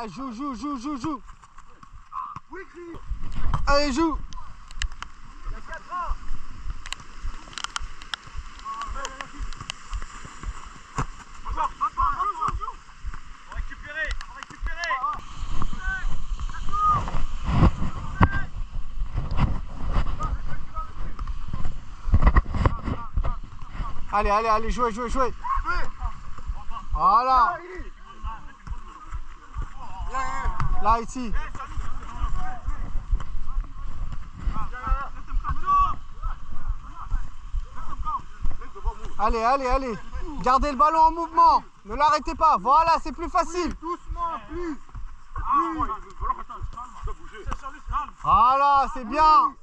Ah, joue. Allez, joue. Allez, jouez. Voilà. Là, ici. Allez. Gardez le ballon en mouvement. Ne l'arrêtez pas. Voilà, c'est plus facile. Doucement, plus. Voilà, c'est bien.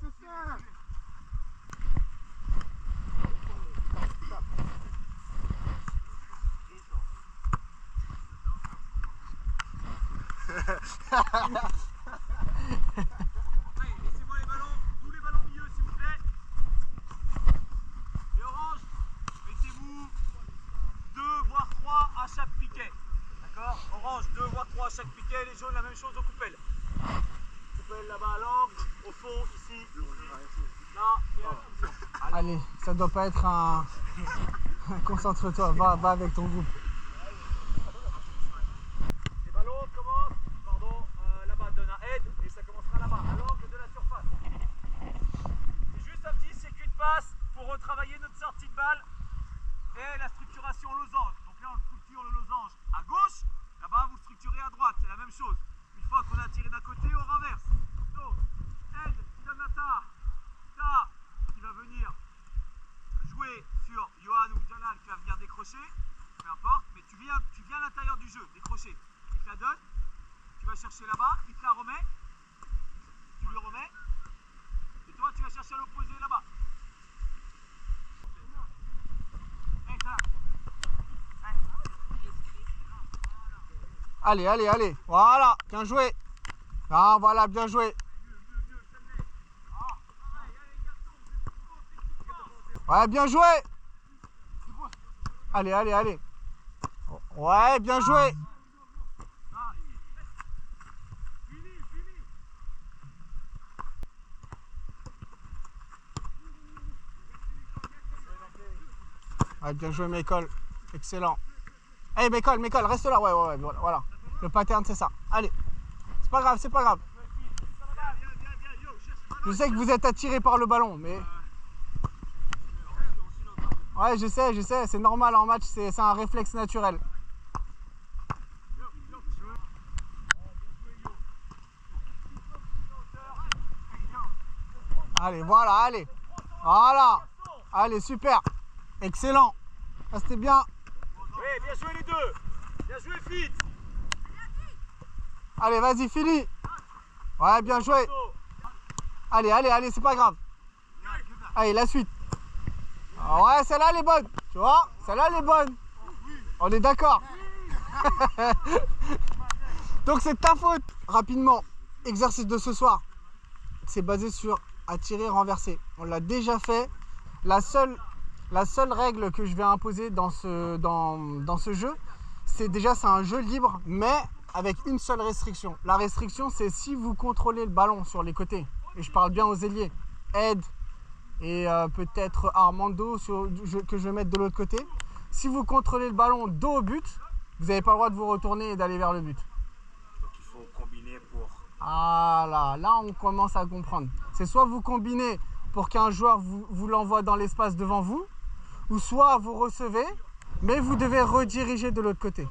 Laissez-moi les ballons, tous les ballons au milieu s'il vous plaît. Et orange, mettez-vous 2 voire 3 à chaque piquet. D'accord? Orange, 2 voire 3 à chaque piquet. Les jaunes, la même chose aux coupelles. Coupelle là-bas à l'angle, au fond, ici, là et à la. Allez, ça doit pas être un... Concentre-toi, va avec ton groupe. Les ballons commencent, là-bas, donne un aide et ça commencera là-bas, à l'angle de la surface. C'est juste un petit circuit de passe pour retravailler notre sortie de balle et la structuration losange. Donc là, on structure le losange à gauche, là-bas, vous structurez à droite, c'est la même chose. Une fois qu'on a tiré d'un côté, on renverse. Donc, aide qui donne à ta qui va venir jouer sur Johan ou Jalal qui va venir décrocher, peu importe, mais tu viens à l'intérieur du jeu, décrocher. Il te la donne, tu vas chercher là-bas, il te la remet, tu lui remets, et toi tu vas chercher à l'opposé là-bas. Allez. Voilà, bien joué. Ah, voilà, bien joué. Ouais, bien joué. Allez. Ouais, bien joué. Ouais, bien joué, Michael. Excellent. Hey, Michael, reste là. Ouais, voilà. Le pattern, c'est ça. Allez. C'est pas grave. Je sais que vous êtes attiré par le ballon, mais... Ouais, je sais, c'est normal en match, c'est un réflexe naturel. Allez, voilà. Allez, super. Excellent. Ça, c'était bien. Oui, bien joué les deux. Bien joué, Fit. Allez, vas-y, Philly. Ouais, bien joué. Allez, c'est pas grave. Allez, la suite. Ah ouais, celle-là, elle est bonne. Tu vois, celle-là, elle est bonne. On est d'accord. Donc, c'est ta faute. Rapidement, exercice de ce soir. C'est basé sur attirer, renverser. On l'a déjà fait. La seule règle que je vais imposer dans ce jeu, c'est un jeu libre, mais avec une seule restriction. La restriction, c'est si vous contrôlez le ballon sur les côtés, et je parle bien aux ailiers, Ed et peut-être Armando que je vais mettre de l'autre côté. Si vous contrôlez le ballon dos au but, vous n'avez pas le droit de vous retourner et d'aller vers le but. Donc il faut combiner pour... Ah là on commence à comprendre. C'est soit vous combinez pour qu'un joueur vous l'envoie dans l'espace devant vous, ou soit vous recevez, mais vous devez rediriger de l'autre côté.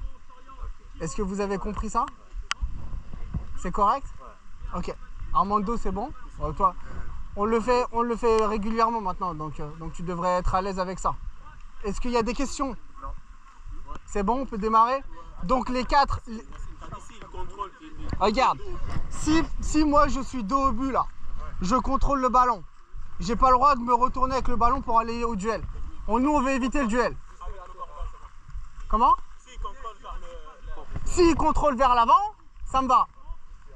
Est-ce que vous avez compris ça? C'est correct? Ok. Armando, c'est bon? Toi, on le fait régulièrement maintenant, donc tu devrais être à l'aise avec ça. Est-ce qu'il y a des questions? Non. C'est bon, on peut démarrer? Donc les 4... Regarde, si moi je suis dos au but là, je contrôle le ballon, j'ai pas le droit de me retourner avec le ballon pour aller au duel. Nous on veut éviter le duel. Comment? S'il contrôle vers l'avant, ça me va.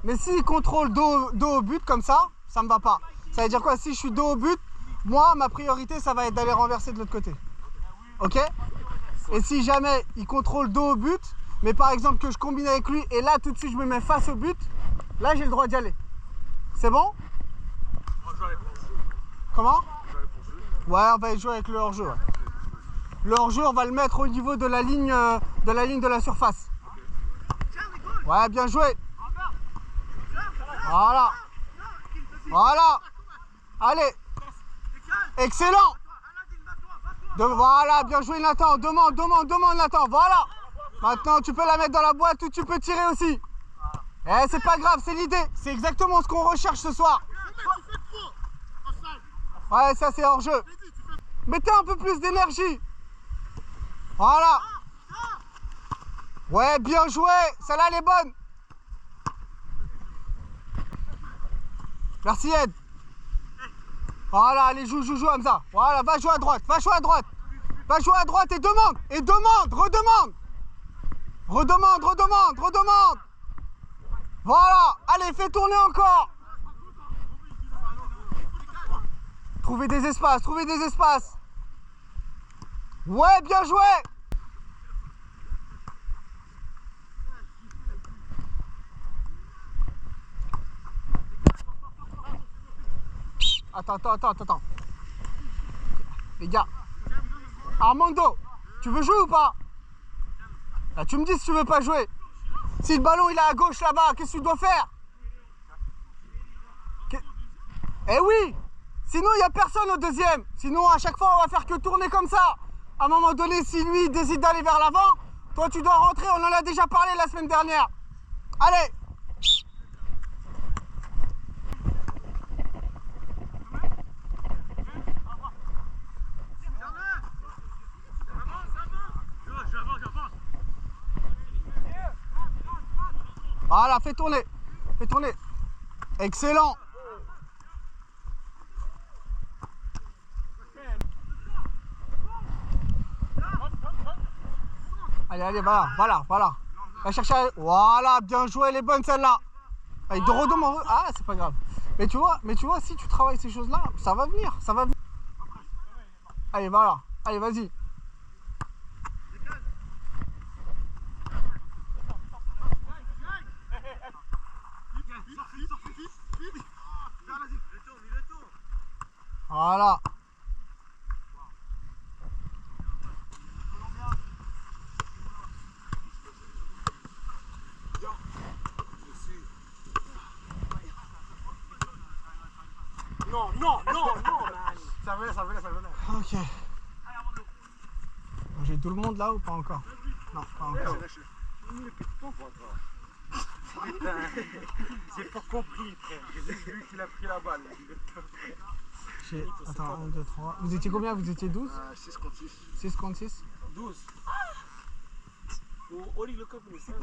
Mais s'il contrôle dos au but comme ça me va pas. Ça veut dire quoi? Si je suis dos au but, moi ma priorité ça va être d'aller renverser de l'autre côté. Ok? Et si jamais il contrôle dos au but, mais par exemple que je combine avec lui et là tout de suite je me mets face au but, là j'ai le droit d'y aller. C'est bon? Comment? Ouais, on va jouer avec le hors-jeu. Ouais. Le hors-jeu, on va le mettre au niveau de la ligne de la surface. Ouais, bien joué. Voilà. Voilà. Allez. Excellent. Voilà, bien joué Nathan. Demande Nathan. Voilà. Maintenant, tu peux la mettre dans la boîte ou tu peux tirer aussi. Eh, c'est pas grave, c'est l'idée. C'est exactement ce qu'on recherche ce soir. Ouais, ça c'est hors jeu. Mettez un peu plus d'énergie. Voilà. Ouais, bien joué. Celle-là, elle est bonne. Merci Ed. Voilà, allez, joue Hamza. Voilà, va jouer à droite. Va jouer à droite et demande. Redemande. Voilà, allez, fais tourner encore. Trouvez des espaces. Ouais, bien joué. Attends. Les gars. Armando, tu veux jouer ou pas? Là, tu me dis si tu veux pas jouer. Si le ballon il est à gauche là-bas, qu'est-ce que tu dois faire? Eh oui. Sinon, il n'y a personne au deuxième. Sinon, à chaque fois, on va faire que tourner comme ça. À un moment donné, si lui décide d'aller vers l'avant, toi, tu dois rentrer. On en a déjà parlé la semaine dernière. Allez. Voilà, fais tourner. Excellent. Allez, voilà. Va chercher. Voilà, bien joué, elle est bonne celle-là. Allez, de redemande. Ah, c'est pas grave. Mais tu vois, si tu travailles ces choses-là, ça va venir. Allez, voilà. Allez, vas-y. Voilà. Non, man. Ça venait. Ok. J'ai tout le monde là ou pas encore? Non, pas encore. J'ai pas compris, frère. J'ai juste vu qu'il a pris la balle. Attends, 1, 2, 3. Vous étiez combien? Vous étiez 12? 6 contre 6. 6 contre 6? 12. Oli looked up and he said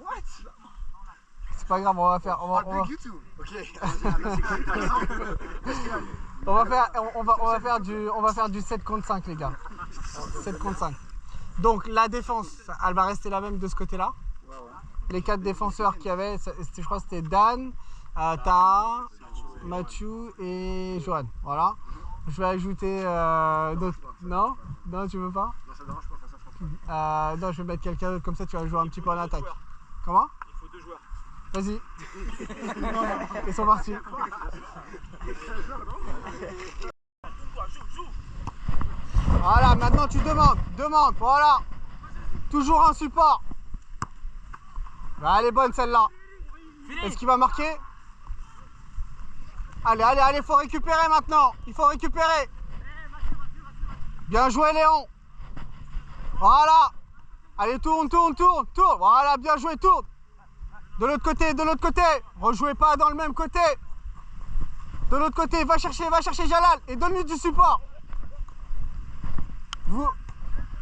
What? C'est pas grave, on va faire. I'll bring you two. Okay. On va faire du 7 contre 5 les gars. 7 contre 5. Donc la défense, elle va rester la même de ce côté-là. Les 4 défenseurs qu'il y avait, je crois que c'était Dan, Taha, Mathieu et Johan. Voilà. Je vais ajouter d'autres. Non, tu veux pas? Non, ça dérange pas, ça. Non, je vais mettre quelqu'un d'autre, comme ça tu vas jouer un petit peu en attaque. Comment? Il faut 2 joueurs. Vas-y. Ils sont partis. Voilà, maintenant tu demandes, voilà. Toujours un support. Elle est bonne celle-là. Est-ce qu'il va marquer? Allez, faut récupérer maintenant. Il faut récupérer. Bien joué Léon. Voilà. Allez, tourne. Voilà, bien joué, tourne. De l'autre côté. Rejouez pas dans le même côté. De l'autre côté, va chercher Jalal et donne-lui du support.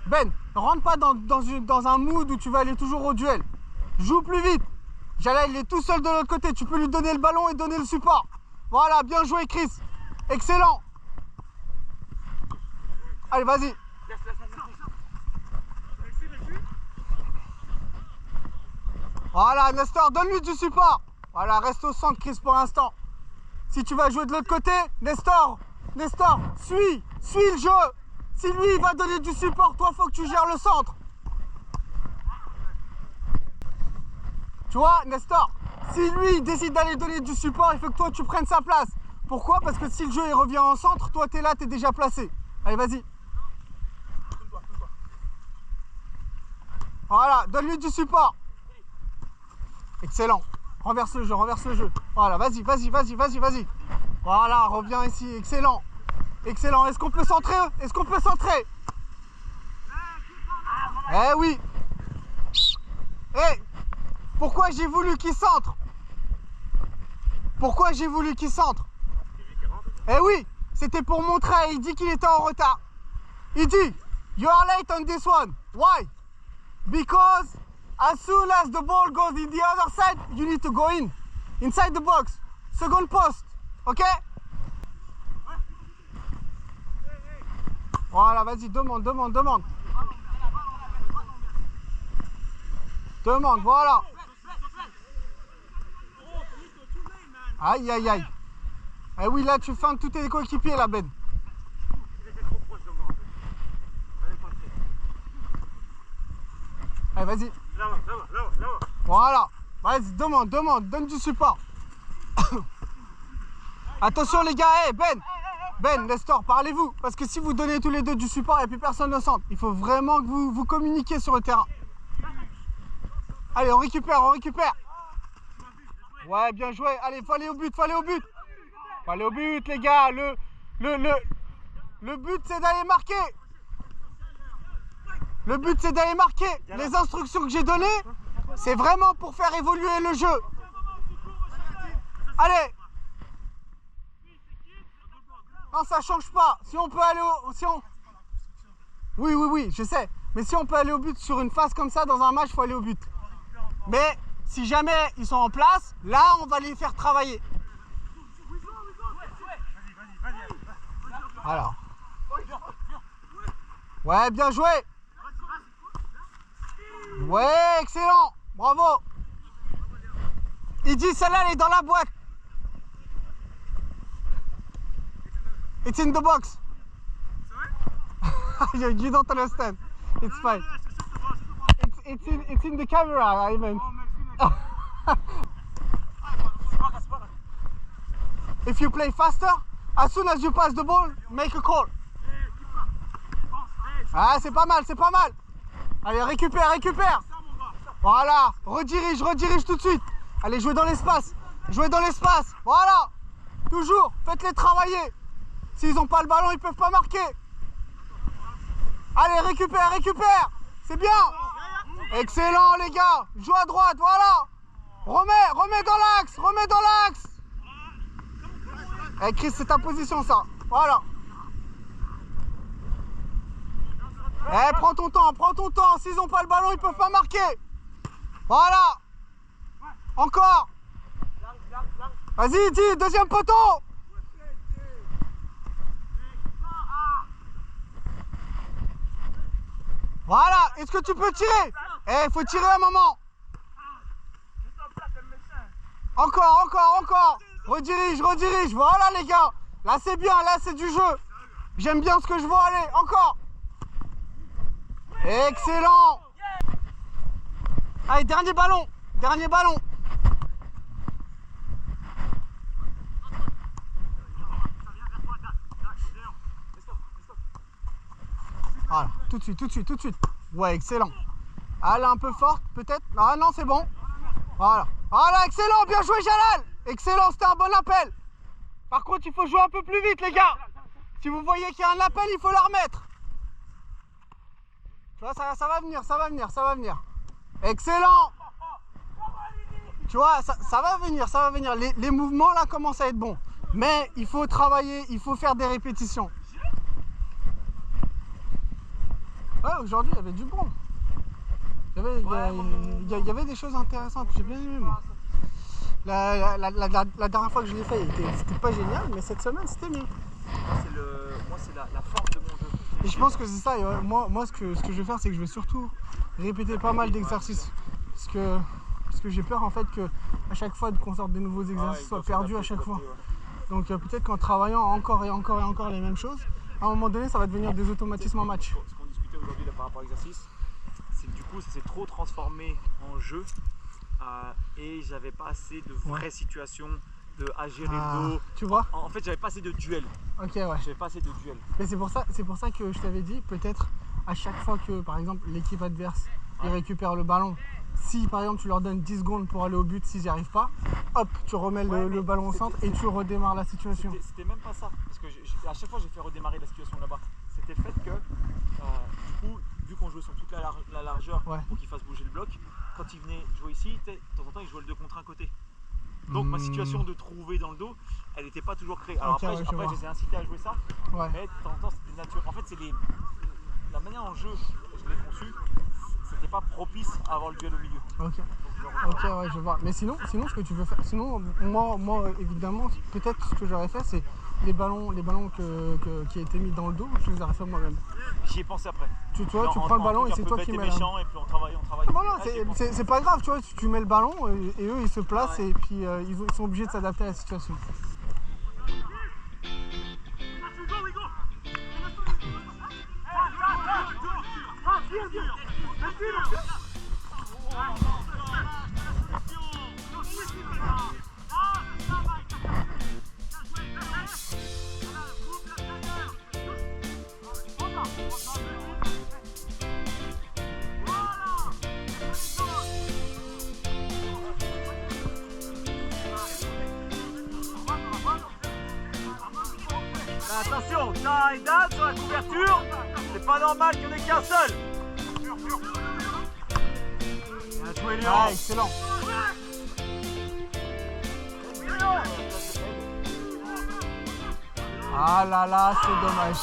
Ben, rentre pas dans un mood où tu vas aller toujours au duel. Joue plus vite. Jalal, il est tout seul de l'autre côté. Tu peux lui donner le ballon et donner le support. Voilà, bien joué Chris. Excellent. Allez, vas-y. Voilà, Nestor, donne-lui du support. Voilà, reste au centre Chris pour l'instant. Si tu vas jouer de l'autre côté, Nestor, suis le jeu. Si lui il va donner du support, toi faut que tu gères le centre. Tu vois, Nestor, si lui il décide d'aller donner du support, il faut que toi tu prennes sa place. Pourquoi? Parce que si le jeu il revient en centre, toi t'es là, t'es déjà placé. Allez, vas-y. Voilà, donne-lui du support. Excellent. Renverse le jeu, renverse le jeu. Voilà, vas-y, vas-y, vas-y, vas-y, vas-y. Voilà, reviens ici. Excellent. Excellent. Est-ce qu'on peut centrer? Est-ce qu'on peut centrer? Eh oui. Eh, pourquoi j'ai voulu qu'il centre? Pourquoi j'ai voulu qu'il centre? Eh oui, c'était pour montrer. Il dit qu'il était en retard. Il dit, you are late on this one. Why? Because as soon as the ball goes in the other side, you need to go in. Inside the box. Second post. Ok? Voilà, vas-y, demande. Demande, voilà. Aïe, aïe, aïe. Eh oui, là, tu feintes tous tes coéquipiers, là, Ben. Allez, vas-y. Voilà. Vas-y, demande, donne du support. Attention, les gars, hey, Ben, Nestor, parlez-vous. Parce que si vous donnez tous les deux du support, il n'y a plus personne au centre. Il faut vraiment que vous communiquiez sur le terrain. Allez, on récupère. Ouais, bien joué. Allez, faut aller au but. Faut aller au but, les gars. Le but, c'est d'aller marquer. Le but, c'est d'aller marquer. Les instructions que j'ai données, c'est vraiment pour faire évoluer le jeu. Allez. Non, ça change pas. Si on peut aller au... Oui, je sais. Mais si on peut aller au but sur une phase comme ça, dans un match, il faut aller au but. Mais si jamais ils sont en place, là, on va les faire travailler. Alors. Ouais, bien joué. Ouais, excellent. Bravo. Il dit, celle-là, elle est dans la boîte. It's in the box. You don't understand. It's fine. It's in the camera, I meant. If you play faster, as soon as you pass the ball, make a call. Ah, c'est pas mal. Allez, récupère. Voilà, redirige tout de suite. Allez, jouez dans l'espace. Voilà. Toujours, faites-les travailler. S'ils n'ont pas le ballon, ils peuvent pas marquer. Allez, récupère. C'est bien. Excellent, les gars. Joue à droite, voilà. Remets dans l'axe. Eh, Chris, c'est ta position, ça. Voilà. Eh, prends ton temps. S'ils n'ont pas le ballon, ils peuvent pas marquer. Voilà. Encore. Vas-y, dis, deuxième poteau. Voilà. Est-ce que tu peux tirer? Eh, faut tirer un moment. Encore. Redirige. Voilà, les gars. Là, c'est bien. Là, c'est du jeu. J'aime bien ce que je vois. Allez, encore. Excellent. Allez, dernier ballon. Voilà, tout de suite. Ouais, excellent. Elle est un peu forte, peut-être. Ah non, c'est bon. Voilà, excellent, bien joué, Jalal. Excellent, c'était un bon appel. Par contre, il faut jouer un peu plus vite, les gars. Si vous voyez qu'il y a un appel, il faut la remettre. Tu vois, ça va venir. Excellent. Tu vois, ça va venir. Les mouvements, là, commencent à être bons. Mais il faut travailler, il faut faire des répétitions. Ouais, aujourd'hui, il y avait du bon. Il y avait des choses intéressantes. J'ai bien aimé, moi. La dernière fois que je l'ai fait, c'était pas génial, mais cette semaine, c'était mieux. Moi, c'est la force de mon jeu. Et je pense que c'est ça. Moi, ce que je vais faire, c'est que je vais surtout répéter pas mal d'exercices. Parce que j'ai peur, en fait, qu'à chaque fois qu'on sorte des nouveaux exercices soient perdus à chaque fois. Donc peut-être qu'en travaillant encore et encore les mêmes choses, à un moment donné, ça va devenir des automatismes en match. Ce qu'on discutait aujourd'hui là, par rapport à l'exercice, c'est que du coup ça s'est trop transformé en jeu et j'avais pas assez de vraies situations de à gérer le dos. Tu vois? En fait, j'avais pas assez de duels. Ok, ouais. J'avais pas assez de duels. Mais c'est pour ça que je t'avais dit, peut-être à chaque fois que, par exemple, l'équipe adverse ils récupère le ballon, si par exemple tu leur donnes 10 secondes pour aller au but, s'ils n'y arrivent pas, hop, tu remets le ballon au centre et tu redémarres la situation. C'était même pas ça, parce que à chaque fois j'ai fait redémarrer la situation là-bas. C'était le fait que, du coup, vu qu'on jouait sur toute la largeur pour qu'ils fassent bouger le bloc, quand ils venaient jouer ici, de temps en temps ils jouaient le 2 contre 1 côté. Donc ma situation de trouver dans le dos, elle n'était pas toujours créée. Alors après, je les ai incités à jouer ça, mais de temps en temps c'était naturel. En fait, c'est la manière en jeu, je l'ai conçu, c'était pas propice à avoir le duel au milieu. Ok, ouais, je vois. Mais sinon, ce que tu veux faire, sinon, moi évidemment, peut-être ce que j'aurais fait, c'est les ballons qui étaient mis dans le dos, je les aurais fait moi-même. J'y ai pensé après. Tu prends le ballon et c'est toi qui mets. Méchant et puis on travaille. Voilà, c'est pas grave, tu vois, tu mets le ballon et eux ils se placent et puis ils sont obligés de s'adapter à la situation. Attention, t'as un dame sur la couverture, c'est pas normal qu'il n'y en ait qu'un seul. Bien joué Léon. Ah, excellent. Ah là là, c'est dommage.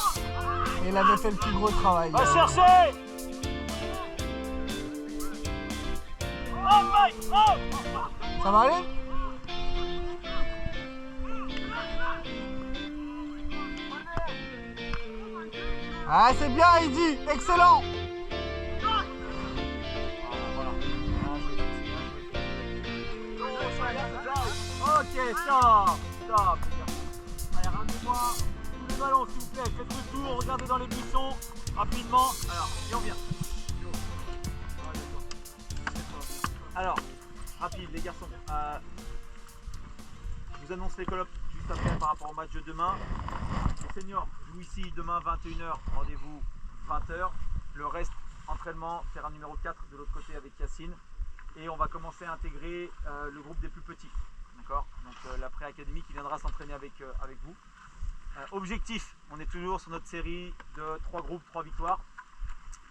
Il avait fait le plus gros travail. Va chercher. Ça va aller? Ah, c'est bien, Heidi, excellent. Ok, stop. Allez, ramenez-moi tous les ballons, s'il vous plaît. Faites le tour, regardez dans les buissons, rapidement. Alors, et on vient. Alors, rapide, les garçons. Je vous annonce les colloques juste après par rapport au match de demain. Les seniors jouent ici demain 21h, rendez-vous 20h. Le reste, entraînement, terrain numéro 4 de l'autre côté avec Yacine. Et on va commencer à intégrer le groupe des plus petits. D'accord? Donc la pré-académie qui viendra s'entraîner avec vous. Objectif, on est toujours sur notre série de 3 groupes, 3 victoires.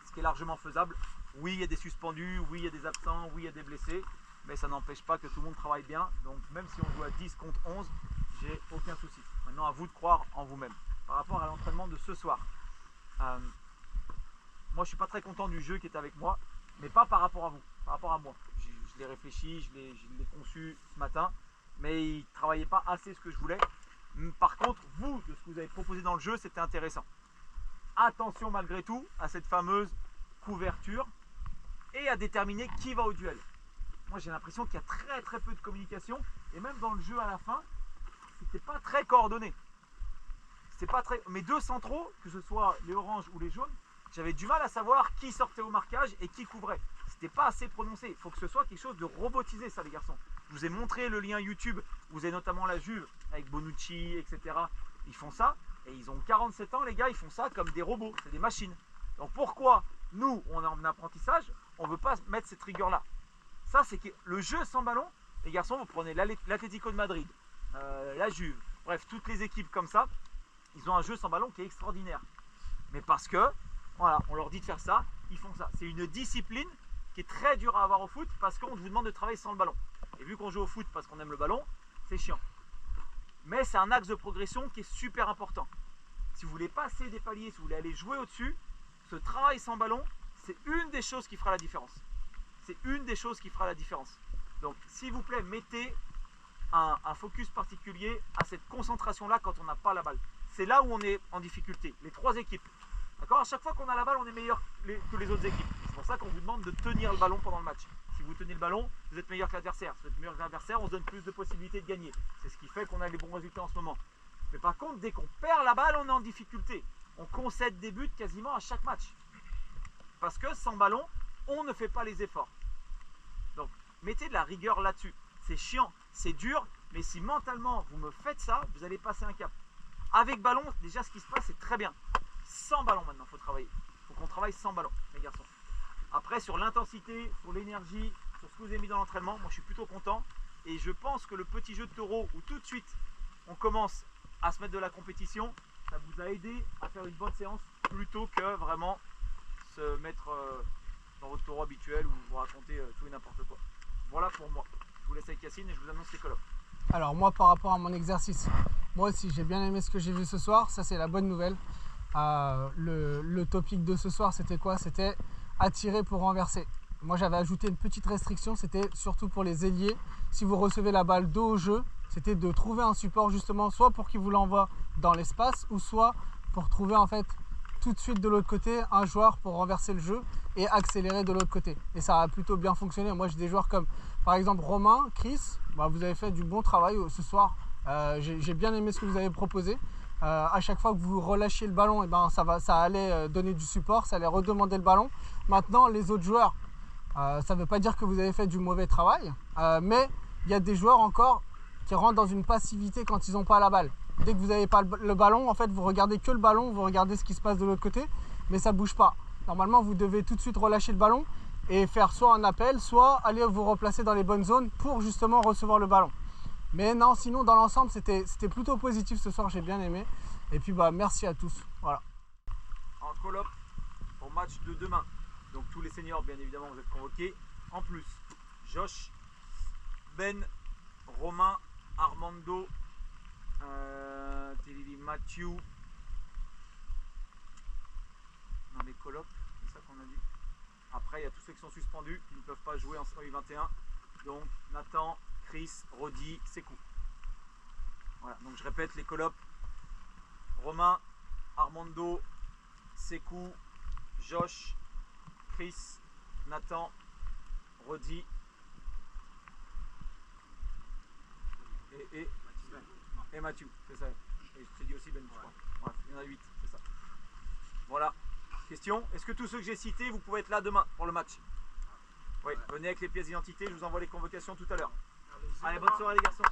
Ce qui est largement faisable. Oui, il y a des suspendus, oui, il y a des absents, oui, il y a des blessés. Mais ça n'empêche pas que tout le monde travaille bien. Donc même si on joue à 10 contre 11, j'ai aucun souci. Maintenant, à vous de croire en vous-même. Par rapport à l'entraînement de ce soir, moi je ne suis pas très content du jeu qui est avec moi, mais pas par rapport à vous, par rapport à moi. Je l'ai réfléchi, je l'ai conçu ce matin, mais il ne travaillait pas assez ce que je voulais. Par contre, vous, de ce que vous avez proposé dans le jeu, c'était intéressant. Attention malgré tout à cette fameuse couverture et à déterminer qui va au duel. Moi j'ai l'impression qu'il y a très peu de communication et même dans le jeu à la fin, c'était pas très coordonné. C'était pas très. Mes deux centraux, que ce soit les oranges ou les jaunes, j'avais du mal à savoir qui sortait au marquage et qui couvrait. C'était pas assez prononcé. Il faut que ce soit quelque chose de robotisé, ça, les garçons. Je vous ai montré le lien YouTube. Vous avez notamment la Juve avec Bonucci, etc. Ils font ça et ils ont 47 ans, les gars. Ils font ça comme des robots. C'est des machines. Donc pourquoi nous, on est en apprentissage, on ne veut pas mettre cette rigueur-là? Ça, c'est que le jeu sans ballon, les garçons, vous prenez l'Atlético de Madrid, la Juve, bref, toutes les équipes comme ça, ils ont un jeu sans ballon qui est extraordinaire. Mais parce que, voilà, on leur dit de faire ça, ils font ça. C'est une discipline qui est très dure à avoir au foot parce qu'on vous demande de travailler sans le ballon. Et vu qu'on joue au foot parce qu'on aime le ballon, c'est chiant. Mais c'est un axe de progression qui est super important. Si vous voulez passer des paliers, si vous voulez aller jouer au-dessus, ce travail sans ballon, c'est une des choses qui fera la différence. C'est une des choses qui fera la différence. Donc, s'il vous plaît, mettez un focus particulier à cette concentration-là quand on n'a pas la balle. C'est là où on est en difficulté. Les trois équipes. D'accord? À chaque fois qu'on a la balle, on est meilleur que les autres équipes. C'est pour ça qu'on vous demande de tenir le ballon pendant le match. Si vous tenez le ballon, vous êtes meilleur que l'adversaire. Si vous êtes meilleur que l'adversaire, on se donne plus de possibilités de gagner. C'est ce qui fait qu'on a les bons résultats en ce moment. Mais par contre, dès qu'on perd la balle, on est en difficulté. on concède des buts quasiment à chaque match. Parce que sans ballon, on ne fait pas les efforts. Donc, mettez de la rigueur là-dessus. C'est chiant, c'est dur, mais si mentalement vous me faites ça, vous allez passer un cap. Avec ballon, déjà ce qui se passe, c'est très bien. Sans ballon maintenant, il faut travailler. Il faut qu'on travaille sans ballon, les garçons. Après, sur l'intensité, sur l'énergie, sur ce que vous avez mis dans l'entraînement, moi je suis plutôt content. Et je pense que le petit jeu de taureau, où tout de suite on commence à se mettre de la compétition, ça vous a aidé à faire une bonne séance plutôt que vraiment se mettre dans votre taureau habituel où vous racontez tout et n'importe quoi. Voilà pour moi. Je vous laisse avec Yacine et je vous annonce les colloques. Alors moi par rapport à mon exercice, moi aussi j'ai bien aimé ce que j'ai vu ce soir, ça c'est la bonne nouvelle. Le topic de ce soir c'était quoi? C'était attirer pour renverser. Moi j'avais ajouté une petite restriction, c'était surtout pour les ailiers. Si vous recevez la balle dos au jeu, c'était de trouver un support justement soit pour qu'il vous l'envoie dans l'espace ou soit pour trouver en fait tout de suite de l'autre côté un joueur pour renverser le jeu et accélérer de l'autre côté. Et ça a plutôt bien fonctionné. Moi j'ai des joueurs comme par exemple Romain, Chris, vous avez fait du bon travail ce soir. J'ai bien aimé ce que vous avez proposé. À chaque fois que vous relâchiez le ballon, ça allait donner du support, ça allait redemander le ballon. Maintenant les autres joueurs, ça ne veut pas dire que vous avez fait du mauvais travail, mais il y a des joueurs encore qui rentrent dans une passivité quand ils n'ont pas la balle. Dès que vous n'avez pas le ballon, en fait, vous regardez que le ballon, vous regardez ce qui se passe de l'autre côté, mais ça ne bouge pas. Normalement, vous devez tout de suite relâcher le ballon et faire soit un appel, soit aller vous replacer dans les bonnes zones pour justement recevoir le ballon. Mais non, sinon, dans l'ensemble, c'était plutôt positif ce soir, j'ai bien aimé. Et puis, merci à tous. Voilà. En call-up au match de demain. Donc tous les seniors, bien évidemment, vous êtes convoqués. En plus, Josh, Ben, Romain, Armando, Mathieu. Dans les call-up, c'est ça qu'on a dit. Après, il y a tous ceux qui sont suspendus, qui ne peuvent pas jouer en U21. Donc Nathan, Chris, Rodi, Sekou. Voilà, donc je répète les call-up. Romain, Armando, Sekou, Josh, Chris, Nathan, Rodi et Mathieu, c'est ça. Et je t'ai dit aussi Ben, je crois. Bref, il y en a 8, c'est ça. Voilà. Question, est-ce que tous ceux que j'ai cités, vous pouvez être là demain pour le match? Oui, venez avec les pièces d'identité, je vous envoie les convocations tout à l'heure. Allez, bonne soirée les garçons.